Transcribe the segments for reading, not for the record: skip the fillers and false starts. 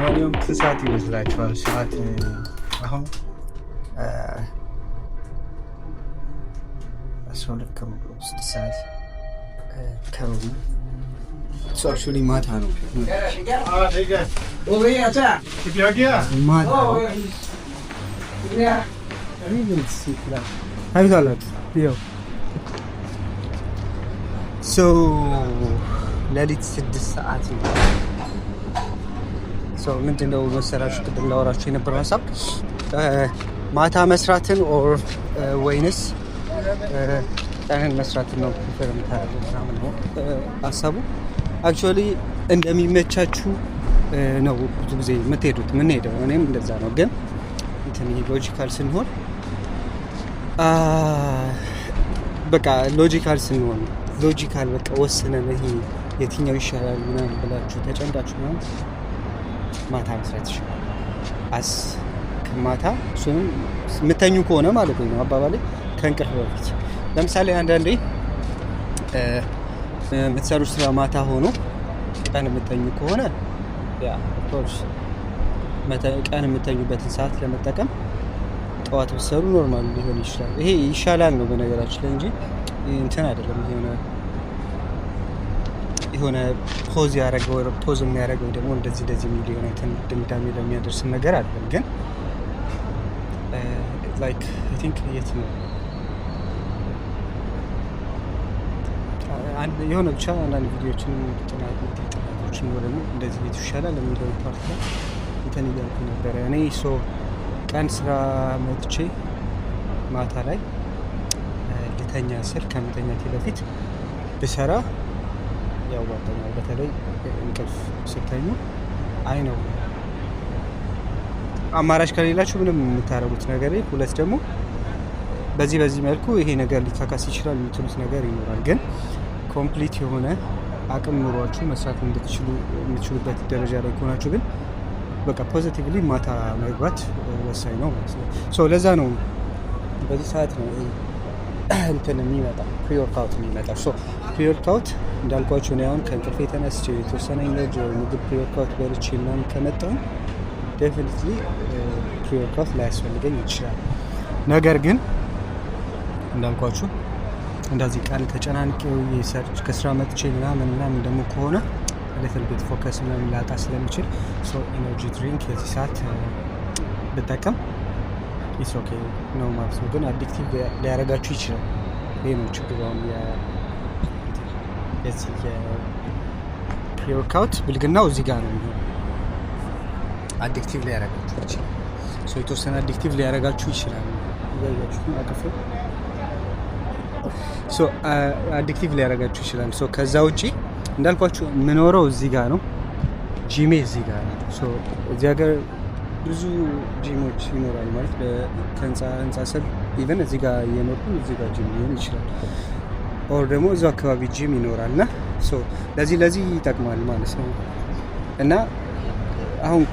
ለማንኛውም ሰዓት ይመስላችኋል? ሰዓት አሁን 12 ከሩብ 6 ሰዓት ከሩብ ሶሻሊ ማታ ነው። ሌሊት 6 ሰዓት ምንድነው መሰራችሁ ቅድም ላወራችሁ የነበረው ሀሳብ ማታ መስራትን ኦር ወይንስ ቀንን መስራትን ነው ፕሪፈር የምታደርገው ምናምን ነው ሀሳቡ። አክቹዋሊ እንደሚመቻችሁ ነው ብዙ ጊዜ የምንሄደው እኔም እንደዛ ነው። ግን እንትን ሎጂካል ስንሆን በቃ ሎጂካል በቃ ወስነን ይሄ የትኛው ይሻላል ምናምን ብላችሁ ተጨንቃችሁ ነው ማታ መስራት ይሻላል። ማታ እሱንም የምተኙ ከሆነ ማለት ነው አባባሌ ከእንቅልፍ በፊት። ለምሳሌ አንዳንዴ የምትሰሩ ስራ ማታ ሆኖ ቀን የምተኙ ከሆነ ያ ኦፍኮርስ ቀን የምተኙበትን ሰዓት ለመጠቀም ጠዋት ብትሰሩ ኖርማል ሊሆን ይችላል። ይሄ ይሻላል ነው በነገራችን ላይ እንጂ እንትን አይደለም። የሆነ ፖዝ የሚያደርገው ደግሞ እንደዚህ የሚል የሆነ ድምዳሜ ለሚያደርስ ነገር አይደለም። ግን ላይክ አይ ቲንክ የት ነው የሆነ ብቻ አንዳንድ ቪዲዮዎችን ጥናቶችን ደግሞ እንደዚህ ቤት ይሻላል የሚለው ፓርት ላይ እንትን እያልኩ ነበረ። እኔ ቀን ስራ መጥቼ ማታ ላይ ልተኛ ስል ከመተኛቴ በፊት ብሰራ ያዋጣኛል። በተለይ እንቅልፍ ስተኙ ነው አማራጭ ከሌላችሁ ምንም የምታረጉት ነገር ሁለት ደግሞ በዚህ መልኩ ይሄ ነገር ሊካካስ ይችላል የምትሉት ነገር ይኖራል። ግን ኮምፕሊት የሆነ አቅም ኑሯችሁ መስራት የምትችሉበት ደረጃ ላይ ከሆናችሁ ግን በቃ ፖዚቲቭሊ ማታ መግባት ወሳኝ ነው ማለት ነው። ለዛ ነው በዚህ ሰዓት ነው እንትን የሚመጣ ፕሪ-ወርክአውት የሚመጣ። ፕሪ-ወርክአውት እንዳልኳችሁ ነው። አሁን ከእንቅልፌ ተነስቼ የተወሰነ ኢነርጂ ምግብ ፕሪ-ወርክአውት በልቼ ምናምን ከመጣሁ ዴፊኒትሊ ፕሪ-ወርክአውት ላያስፈልገኝ ይችላል። ነገር ግን እንዳልኳችሁ እንደዚህ ቀን ተጨናንቄው ከስራ መጥቼ ምናምን ደግሞ ከሆነ ሊትል ቢት ፎከስ ምናምን ላጣ ስለሚችል ኢነርጂ ድሪንክ የዚህ ሰዓት ብጠቀም ኢትስ ኦኬ ነው ማለት ነው። ግን አዲክቲቭ ሊያደርጋችሁ ይችላል። ይሄ ነው ችግሩ። አሁን የፕሪ-ወርክአውት ብልግናው እዚህ ጋር ነው የሚሆነው። አዲክቲቭ ሊያደርጋችሁ ይችላል። የተወሰነ አዲክቲቭ ሊያደርጋችሁ ይችላል። ያያችሁት አቀፈ አዲክቲቭ ሊያደርጋችሁ ይችላል። ከዛ ውጪ እንዳልኳችሁ የምኖረው እዚህ ጋር ነው። ጂሜ እዚህ ጋር ነው። እዚህ ሀገር ብዙ ጂሞች ይኖራል ማለት ከህንፃ ስር ኢቨን እዚህ ጋር እየኖርኩ እዚህ ጋር ጂም ሊሆን ይችላል። ኦር ደግሞ እዚሁ አካባቢ ጂም ይኖራል እና ለዚህ ይጠቅማል ማለት ነው። እና አሁን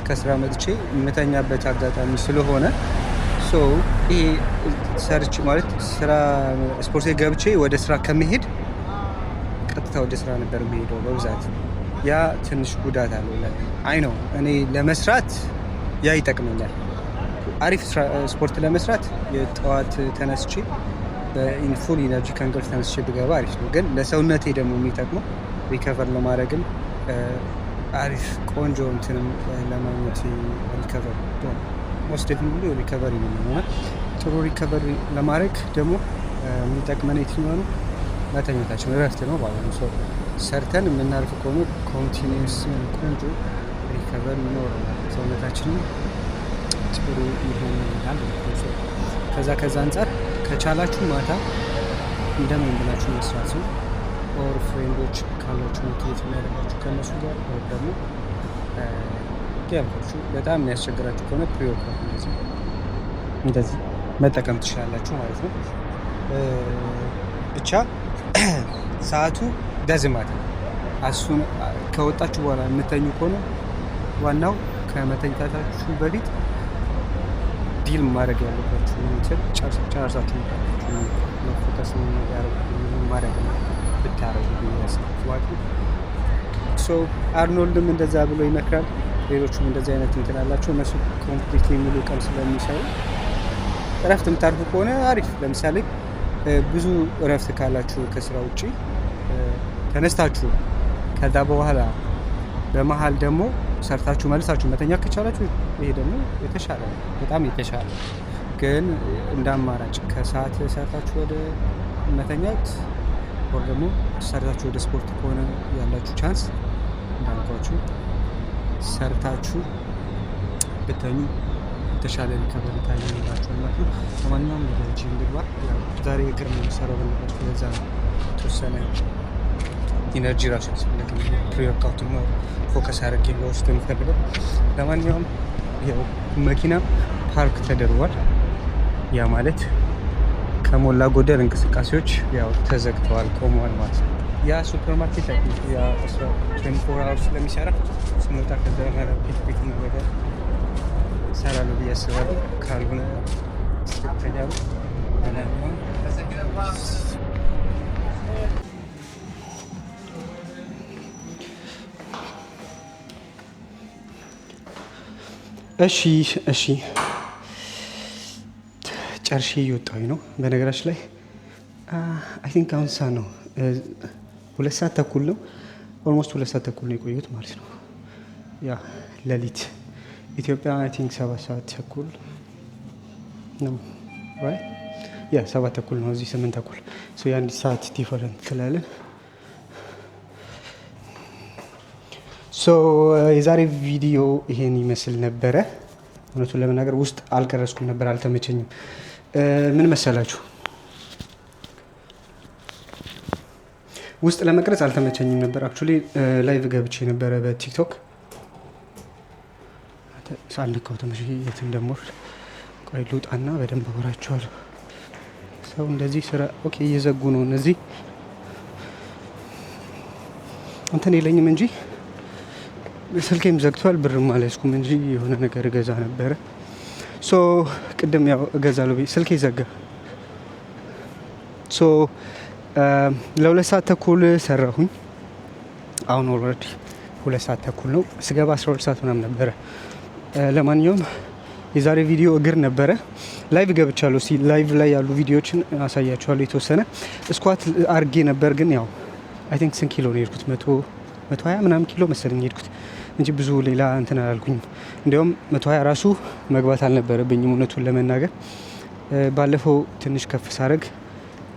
ከስራ መጥቼ የምተኛበት አጋጣሚ ስለሆነ ይሄ ሰርች ማለት ስራ ስፖርት ገብቼ ወደ ስራ ከመሄድ ቀጥታ ወደ ስራ ነበር የምሄደው በብዛት። ያ ትንሽ ጉዳት አለው። አይ ነው እኔ ለመስራት ያ ይጠቅመኛል። አሪፍ ስፖርት ለመስራት የጠዋት ተነስቼ በኢንፉል ኢነርጂ ከእንቅልፍ ተነስቼ ብገባ አሪፍ ነው። ግን ለሰውነቴ ደግሞ የሚጠቅመው ሪከቨር ለማድረግም አሪፍ ቆንጆ እንትንም ለማግኘት ሪከቨር ሞስት ዴፊኒትሊ ሪከቨሪ ነው ማለት ጥሩ ሪከቨሪ ለማድረግ ደግሞ የሚጠቅመን የትኛው ነው? መተኛታችን እረፍት ነው ማለት ነው። ሰርተን የምናርፍ ከሆነ ኮንቲኒየስ ቆንጆ ሪከቨሪ ይኖረናል። ሰውነታችንም ጥሩ ይሆናል። ከዛ አንጻር ከቻላችሁ ማታ እንደምን ብላችሁ መስራት ነው። ኦር ፍሬንዶች ካላችሁ ሞቲቬት የሚያደርጋችሁ ከነሱ ጋር ኦር ደግሞ ያልኳችሁ በጣም የሚያስቸግራችሁ ከሆነ ፕሪ-ወርክአውት እንደዚህ መጠቀም ትችላላችሁ ማለት ነው። ብቻ ሰዓቱ ደዝማት እሱን ከወጣችሁ በኋላ የምተኙ ከሆነ ዋናው ከመተኛታችሁ በፊት ዲል ማድረግ ያለባችሁ ጨርሳችሁ መፎከስ ማድረግ ብታረጉ አርኖልድም እንደዛ ብሎ ይመክራል። ሌሎቹም እንደዚህ አይነት እንትን አላቸው። እነሱ ኮምፕሊትሊ ሙሉ ቀን ስለሚሰሩ እረፍት የምታርፉ ከሆነ አሪፍ። ለምሳሌ ብዙ እረፍት ካላችሁ ከስራ ውጪ ተነስታችሁ ከዛ በኋላ በመሀል ደግሞ ሰርታችሁ መልሳችሁ መተኛ ከቻላችሁ ይሄ ደግሞ የተሻለ ነው፣ በጣም የተሻለ። ግን እንደ አማራጭ ከሰዓት ሰርታችሁ ወደ መተኛት ወር ደግሞ ሰርታችሁ ወደ ስፖርት ከሆነ ያላችሁ ቻንስ እንዳልኳችሁ ሰርታችሁ ብተኙ የተሻለ ሪከቨሪ ታይም ይኖራችኋል ማለት ነው። ለማንኛውም ወደ ጂም ልግባ። ዛሬ እግር ነው የምሰራው በነገራችሁ፣ ለዛ ነው የተወሰነ ኢነርጂ ራሱ ያስፈልግ ፕሪ-ወርክአውት ነው ፎከስ አድርጌ ለውስጥ የምፈልገው። ለማንኛውም ያው መኪና ፓርክ ተደርጓል። ያ ማለት ከሞላ ጎደል እንቅስቃሴዎች ያው ተዘግተዋል፣ ቆመዋል ማለት ነው። ያ ሱፐር ማርኬት ያ 24 አወርስ ስለሚሰራ ስንወጣ ከዛ ፒክ ነው ነገር እሰራለሁ ብዬ አስባለሁ። ካልሆነ ስተኛሉ እሺ ጨርሼ እየወጣሁኝ ነው። በነገራችን ላይ አይ ቲንክ አሁን ሰዓት ነው 2 ሰዓት ተኩል ነው። ኦልሞስት 2 ሰዓት ተኩል ነው የቆየሁት ማለት ነው። ያ ሌሊት ኢትዮጵያ አይ ቲንክ 7 ሰዓት ተኩል ነው ራይት። ያ 7 ተኩል ነው፣ እዚህ 8 ተኩል። ሶ ያ 1 ሰዓት ዲፈረንት ስላለን ሶ የዛሬ ቪዲዮ ይሄን ይመስል ነበረ። እውነቱን ለመናገር ውስጥ አልቀረስኩም ነበር፣ አልተመቸኝም። ምን መሰላችሁ ውስጥ ለመቅረጽ አልተመቸኝም ነበር። አክቹሊ ላይቭ ገብቼ ነበረ በቲክቶክ ሳልከው ተመሽ የት እንደምወርድ ቆይ ልውጣና በደንብ አወራቸዋለሁ። ሰው እንደዚህ ስራ ኦኬ እየዘጉ ነው እነዚህ እንትን የለኝም እንጂ ስልኬም ዘግቷል። ብርም አልያዝኩም እንጂ የሆነ ነገር እገዛ ነበረ። ሶ ቅድም ያው እገዛለሁ ስልኬ ዘጋ። ሶ ለ2 ሰዓት ተኩል ሰራሁኝ። አሁን ኦልሬዲ 2 ሰዓት ተኩል ነው። ስገባ 12 ሰዓት ምናምን ነበረ። ለማንኛውም የዛሬ ቪዲዮ እግር ነበረ። ላይቭ ገብቻለሁ። ላይቭ ላይ ያሉ ቪዲዮዎችን አሳያችኋለሁ። የተወሰነ ስኳት አርጌ ነበር፣ ግን ያው አይ ቲንክ ስንት ኪሎ ነው የሄድኩት? 120 ምናምን ኪሎ መሰለኝ የሄድኩት እንጂ ብዙ ሌላ እንትን አላልኩኝም። እንዲያውም 120 ራሱ መግባት አልነበረብኝም እውነቱን ለመናገር። ባለፈው ትንሽ ከፍ ሳረግ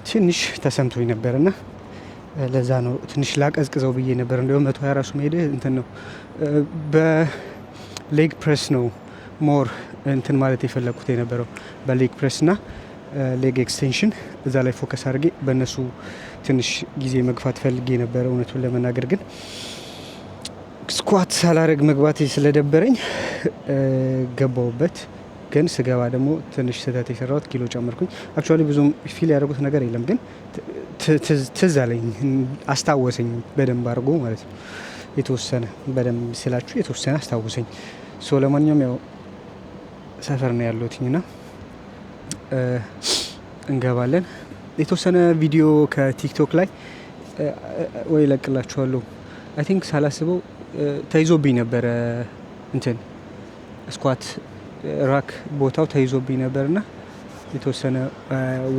ትንሽ ተሰምቶኝ ነበርና ለዛ ነው ትንሽ ላቀዝቅዘው ብዬ ነበር። እንዲያውም 120 ራሱ መሄድ እንትን ነው። በሌግ ፕሬስ ነው ሞር እንትን ማለት የፈለግኩት የነበረው በሌግ ፕሬስ እና ሌግ ኤክስቴንሽን እዛ ላይ ፎከስ አድርጌ በእነሱ ትንሽ ጊዜ መግፋት ፈልጌ ነበረ እውነቱን ለመናገር። ግን ስኳት ሳላረግ መግባት ስለደበረኝ ገባውበት። ግን ስገባ ደግሞ ትንሽ ስህተት የሰራሁት ኪሎ ጨመርኩኝ። አክቹዋሊ ብዙም ፊል ያደረጉት ነገር የለም፣ ግን ትዝ አለኝ፣ አስታወሰኝ በደንብ አድርጎ ማለት ነው። የተወሰነ በደንብ ስላችሁ የተወሰነ አስታወሰኝ። ሶ ለማንኛውም ያው ሰፈር ነው ያለሁትና እንገባለን። የተወሰነ ቪዲዮ ከቲክቶክ ላይ ወይ ለቅላችኋለሁ። አይ ቲንክ ሳላስበው ተይዞብኝ ነበረ እንትን ስኳት ራክ ቦታው ተይዞብኝ ነበርና የተወሰነ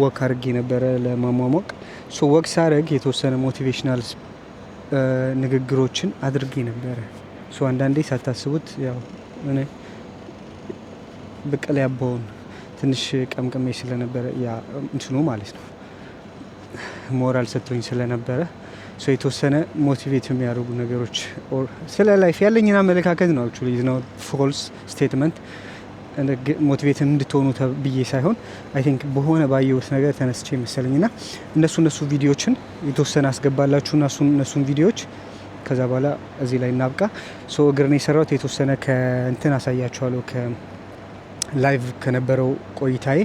ወክ አድርጌ ነበረ ለማሟሟቅ። ሶ ወክ ሳረግ የተወሰነ ሞቲቬሽናል ንግግሮችን አድርጌ ነበረ። ሶ አንዳንዴ ሳታስቡት ያው እኔ ብቅል ያባውን ትንሽ ቀምቀሜ ስለነበረ ያ እንትኑ ማለት ነው ሞራል ሰጥቶኝ ስለነበረ ሶ የተወሰነ ሞቲቬት የሚያደርጉ ነገሮች ስለ ላይፍ ያለኝን አመለካከት ነው። አክቹሊ ኢዝ ኖት ፎልስ ስቴትመንት ሞቲቬት እንድትሆኑ ብዬ ሳይሆን አይ ቲንክ በሆነ ባየሁት ነገር ተነስቼ መሰለኝና እነሱ ቪዲዮዎችን የተወሰነ አስገባላችሁና እነሱን ቪዲዮዎች ከዛ በኋላ እዚህ ላይ እናብቃ። ሶ እግር ነው የሰራሁት። የተወሰነ ከእንትን አሳያችኋለሁ ከላይቭ ከነበረው ቆይታዬ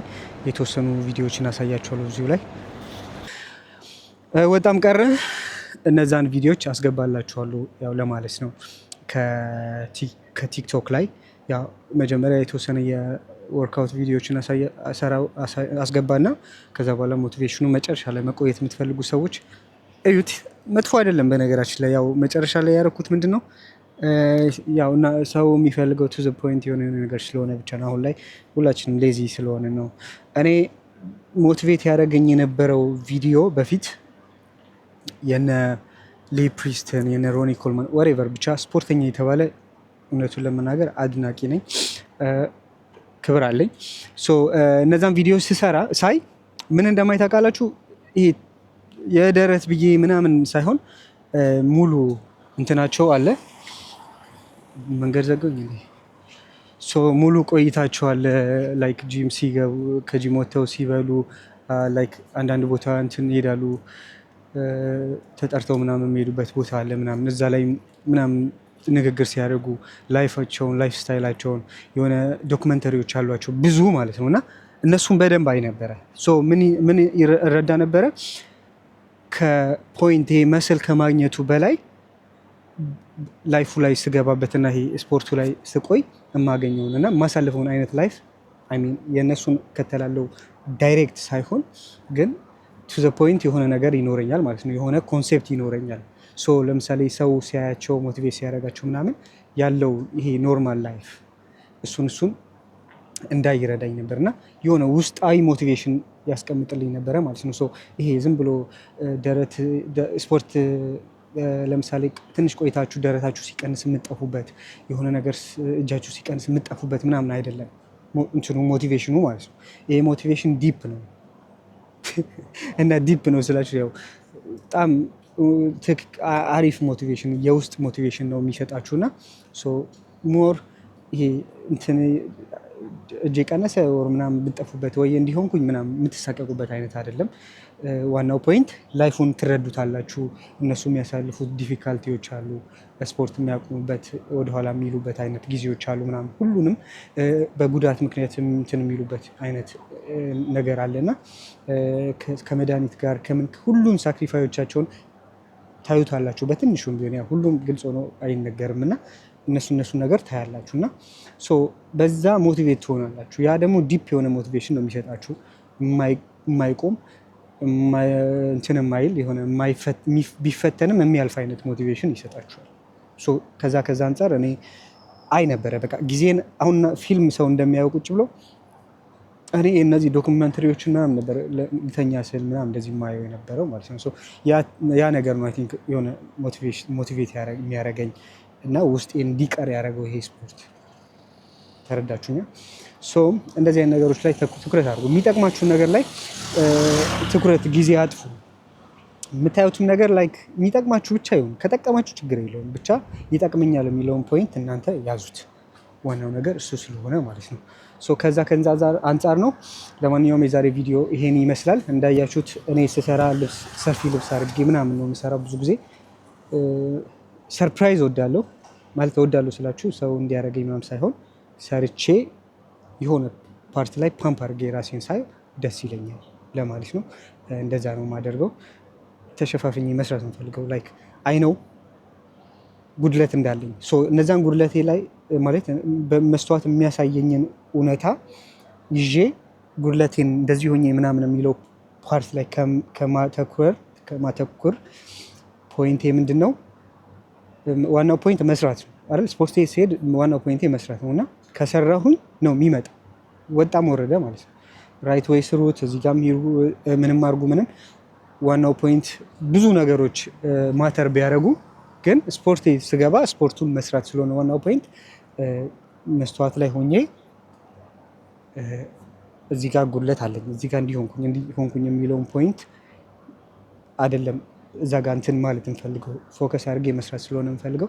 የተወሰኑ ቪዲዮዎችን አሳያችኋለሁ እዚሁ ላይ። ወጣም ቀረ እነዛን ቪዲዮዎች አስገባላችኋለሁ ያው ለማለት ነው። ከቲክቶክ ላይ ያው መጀመሪያ የተወሰነ የወርክአውት ቪዲዮዎችን አስገባና ከዛ በኋላ ሞቲቬሽኑ መጨረሻ ላይ መቆየት የምትፈልጉ ሰዎች እዩት። መጥፎ አይደለም በነገራችን ላይ። ያው መጨረሻ ላይ ያደረኩት ምንድነው ያው እና ሰው የሚፈልገው ቱ ዘ ፖይንት የሆነ ነገር ስለሆነ ብቻ ነው። አሁን ላይ ሁላችንም ሌዚ ስለሆነ ነው። እኔ ሞቲቬት ያደረገኝ የነበረው ቪዲዮ በፊት የነ ሌ ፕሪስትን የነ ሮኒ ኮልማን ወሬቨር ብቻ ስፖርተኛ የተባለ እውነቱን ለመናገር አድናቂ ነኝ፣ ክብር አለኝ። እነዛን ቪዲዮ ስሰራ ሳይ ምን እንደማይ ታውቃላችሁ? ይሄ የደረት ብዬ ምናምን ሳይሆን ሙሉ እንትናቸው አለ መንገድ ዘገኝ ሙሉ ቆይታቸው አለ። ላይክ ጂም ሲገቡ ከጂም ወጥተው ሲበሉ ላይክ አንዳንድ ቦታ እንትን ይሄዳሉ ተጠርተው ምናምን የሚሄዱበት ቦታ አለ ምናምን እዛ ላይ ምናምን ንግግር ሲያደርጉ ላይፋቸውን ላይፍ ስታይላቸውን የሆነ ዶክመንተሪዎች አሏቸው ብዙ ማለት ነው። እና እነሱን በደንብ አይ ነበረ። ምን ይረዳ ነበረ? ከፖይንት መስል ከማግኘቱ በላይ ላይፉ ላይ ስገባበትና ይሄ ስፖርቱ ላይ ስቆይ የማገኘውን እና የማሳልፈውን አይነት ላይፍ የእነሱን ከተላለው ዳይሬክት ሳይሆን ግን ቱ ዘ ፖይንት የሆነ ነገር ይኖረኛል ማለት ነው። የሆነ ኮንሴፕት ይኖረኛል። ለምሳሌ ሰው ሲያያቸው ሞቲቬት ሲያደርጋቸው ምናምን ያለው ይሄ ኖርማል ላይፍ እሱን እንዳይረዳኝ ነበር እና የሆነ ውስጣዊ ሞቲቬሽን ያስቀምጥልኝ ነበረ ማለት ነው። ይሄ ዝም ብሎ ደረት ስፖርት ለምሳሌ ትንሽ ቆይታችሁ ደረታችሁ ሲቀንስ የምጠፉበት የሆነ ነገር እጃችሁ ሲቀንስ የምጠፉበት ምናምን አይደለም እንትኑ ሞቲቬሽኑ ማለት ነው። ይሄ ሞቲቬሽን ዲፕ ነው እና ዲፕ ነው ስላችሁ ያው በጣም አሪፍ ሞቲቬሽን የውስጥ ሞቲቬሽን ነው የሚሰጣችሁ እና ሞር ይሄ እንትን እጄ ቀነሰ ወር ምናምን ብጠፉበት ወይ እንዲሆንኩኝ ምናምን የምትሳቀቁበት አይነት አይደለም። ዋናው ፖይንት ላይፉን ትረዱታላችሁ። እነሱ የሚያሳልፉት ዲፊካልቲዎች አሉ፣ ስፖርት የሚያቆሙበት ወደኋላ የሚሉበት አይነት ጊዜዎች አሉ ምናምን ሁሉንም በጉዳት ምክንያት እንትን የሚሉበት አይነት ነገር አለና ከመድኃኒት ጋር ከምን ሁሉም ሳክሪፋዮቻቸውን ታዩታላችሁ። በትንሹም ቢሆን ያ ሁሉም ግልጽ ሆኖ አይነገርም እና እነሱ ነገር ታያላችሁ እና በዛ ሞቲቬት ትሆናላችሁ። ያ ደግሞ ዲፕ የሆነ ሞቲቬሽን ነው የሚሰጣችሁ። የማይቆም እንትን የማይል የሆነ ቢፈተንም የሚያልፍ አይነት ሞቲቬሽን ይሰጣችኋል። ከዛ አንጻር እኔ አይ ነበረ በቃ ጊዜን አሁን ፊልም ሰው እንደሚያየው ቁጭ ብሎ እኔ እነዚህ ዶክመንተሪዎች ምናምን ነበር ልተኛ ስል ምናምን እንደዚህ ማየው የነበረው ማለት ነው። ያ ነገር ነው አይ ቲንክ የሆነ ሞቲቬት የሚያደርገኝ እና ውስጤ እንዲቀር ያደረገው ይሄ ስፖርት። ተረዳችሁኛ? እንደዚህ አይነት ነገሮች ላይ ትኩረት አድርጉ። የሚጠቅማችሁን ነገር ላይ ትኩረት ጊዜ አጥፉ። የምታዩትም ነገር ላይክ የሚጠቅማችሁ ብቻ ይሁን። ከጠቀማችሁ ችግር የለውም፣ ብቻ ይጠቅመኛል የሚለውን ፖይንት እናንተ ያዙት። ዋናው ነገር እሱ ስለሆነ ማለት ነው። ከዛ አንጻር ነው። ለማንኛውም የዛሬ ቪዲዮ ይሄን ይመስላል። እንዳያችሁት እኔ ስሰራ ሰፊ ልብስ አድርጌ ምናምን ነው የምሰራው። ብዙ ጊዜ ሰርፕራይዝ ወዳለሁ ማለት ወዳለሁ ስላችሁ ሰው እንዲያደርገኝ ምናምን ሳይሆን ሰርቼ የሆነ ፓርት ላይ ፓምፕ አድርጌ ራሴን ሳይ ደስ ይለኛል ለማለት ነው። እንደዛ ነው የማደርገው። ተሸፋፍኜ መስራት የምፈልገው ላይክ አይ ነው ጉድለት እንዳለኝ እነዛን ጉድለቴ ላይ ማለት በመስተዋት የሚያሳየኝን እውነታ ይዤ ጉድለቴን እንደዚህ ሆኜ ምናምን የሚለው ፓርት ላይ ከማተኩር ፖይንቴ ምንድን ነው? ዋናው ፖይንት መስራት ነው አይደል? ስፖርት ሲሄድ ዋናው ፖይንቴ መስራት ነው እና ከሰራሁኝ ነው የሚመጣ ወጣም ወረደ ማለት ነው። ራይት ወይ ስሩት፣ እዚህ ጋር ምንም አድርጉ ምንም፣ ዋናው ፖይንት ብዙ ነገሮች ማተር ቢያደርጉ ግን ስፖርት ስገባ ስፖርቱን መስራት ስለሆነ ዋናው ፖይንት መስተዋት ላይ ሆኜ እዚህ ጋር ጉድለት አለኝ እዚህ ጋር እንዲሆንኩኝ የሚለውን ፖይንት አይደለም እዛ ጋር እንትን ማለት እንፈልገው ፎከስ አድርጌ መስራት ስለሆነ እንፈልገው።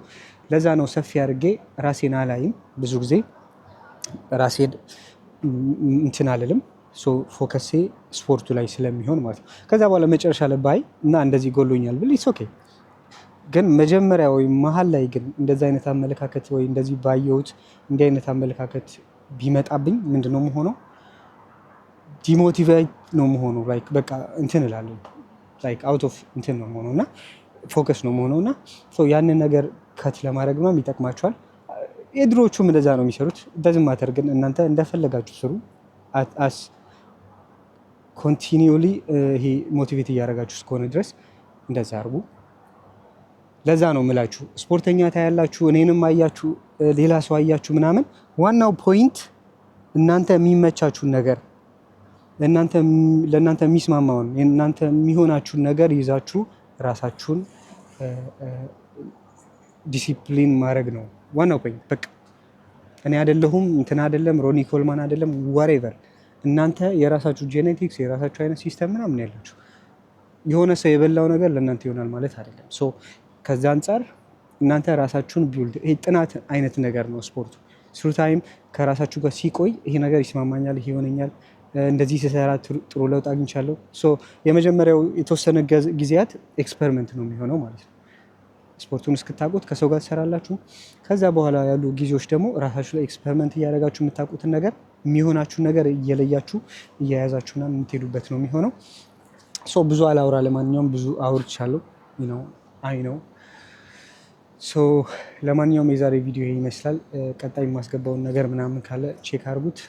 ለዛ ነው ሰፊ አድርጌ ራሴን አላይም ብዙ ጊዜ ራሴን እንትን አልልም። ፎከሴ ስፖርቱ ላይ ስለሚሆን ማለት ነው። ከዛ በኋላ መጨረሻ ላይ ባይ እና እንደዚህ ጎሎኛል ብል ኢትስ ኦኬ። ግን መጀመሪያ ወይ መሀል ላይ ግን እንደዚህ አይነት አመለካከት ወይ እንደዚህ ባየሁት እንዲህ አይነት አመለካከት ቢመጣብኝ ምንድነው የምሆነው? ዲሞቲቬት ነው የምሆነው። ላይክ በቃ እንትን እላለሁ ላይክ አውት ኦፍ እንትን ነው የምሆነው እና ፎከስ ነው የምሆነው እና ያንን ነገር ከት ለማድረግ ነው ይጠቅማቸዋል። የድሮዎቹም እንደዛ ነው የሚሰሩት። እንደዚህ ማተር ግን እናንተ እንደፈለጋችሁ ስሩ። አስ ኮንቲኒዩሊ ይሄ ሞቲቬት እያደረጋችሁ እስከሆነ ድረስ እንደዛ አድርጉ። ለዛ ነው የምላችሁ ስፖርተኛ ታያላችሁ፣ እኔንም አያችሁ፣ ሌላ ሰው አያችሁ ምናምን። ዋናው ፖይንት እናንተ የሚመቻችሁን ነገር ለእናንተ የሚስማማውን እናንተ የሚሆናችሁን ነገር ይዛችሁ ራሳችሁን ዲሲፕሊን ማድረግ ነው ዋናው ፖይንት። በቃ እኔ አይደለሁም እንትን አይደለም ሮኒ ኮልማን አይደለም ዋሬቨር፣ እናንተ የራሳችሁ ጄኔቲክስ የራሳችሁ አይነት ሲስተም ምናምን ያላችሁ። የሆነ ሰው የበላው ነገር ለእናንተ ይሆናል ማለት አይደለም። ሶ ከዛ አንጻር እናንተ ራሳችሁን ቢውልድ፣ ይሄ ጥናት አይነት ነገር ነው ስፖርቱ። ስሩ ታይም ከራሳችሁ ጋር ሲቆይ ይሄ ነገር ይስማማኛል፣ ይሄ ይሆነኛል፣ እንደዚህ ስሰራ ጥሩ ለውጥ አግኝቻለሁ። ሶ የመጀመሪያው የተወሰነ ጊዜያት ኤክስፐሪመንት ነው የሚሆነው ማለት ነው። ስፖርቱን እስክታውቁት ከሰው ጋር ትሰራላችሁ። ከዛ በኋላ ያሉ ጊዜዎች ደግሞ ራሳችሁ ላይ ኤክስፐሪመንት እያደረጋችሁ የምታውቁትን ነገር የሚሆናችሁን ነገር እየለያችሁ እየያዛችሁና የምትሄዱበት ነው የሚሆነው። ሶ ብዙ አላውራ፣ ለማንኛውም ብዙ አውርቻለሁ አይ ነው። ሶ ለማንኛውም የዛሬ ቪዲዮ ይመስላል። ቀጣይ የማስገባውን ነገር ምናምን ካለ ቼክ አድርጉት።